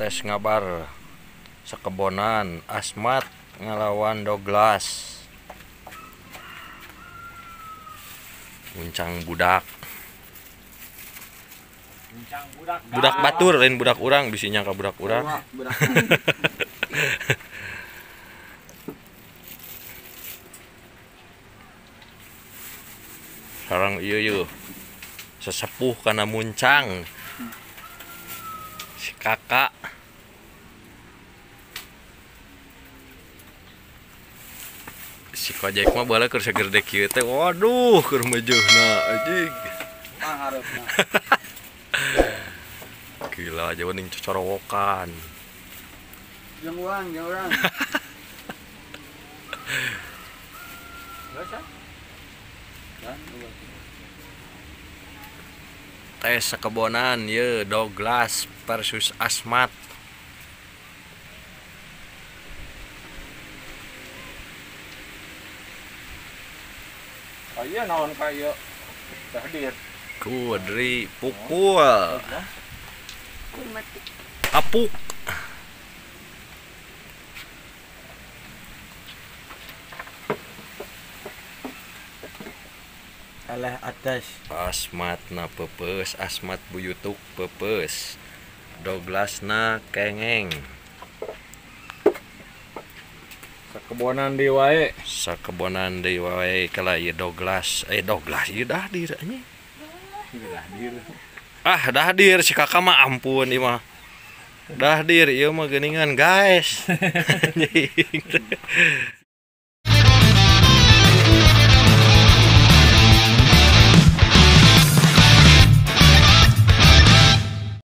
tes ngabar sakebonan Asmat ngalawan Douglas. Muncang budak batur lain budak urang bisi nyangka budak urang. Sarang ieu sesepuh kana muncang si kakak. Si kojek mah bala keur sagede kieu teh waduh keur meujeuna anjing. Gila aja ning cocorowokan. Jeung urang. Tes sakebonan ye Douglas versus Asmat. Aya naon ka ieu? Hadir. Kudri pukul. Apuk. Alah atas. Asmat na pepeus, Asmat buyutuk pepeus. Douglas na kengeng. Sakebonan di wae. Sakebonan deui wae kala ieu Douglas. Douglas ieu dahdir anjing. Dahdir si kakak mah ampun ieu mah. Dahdir ieu mah geuningan guys. Anjing.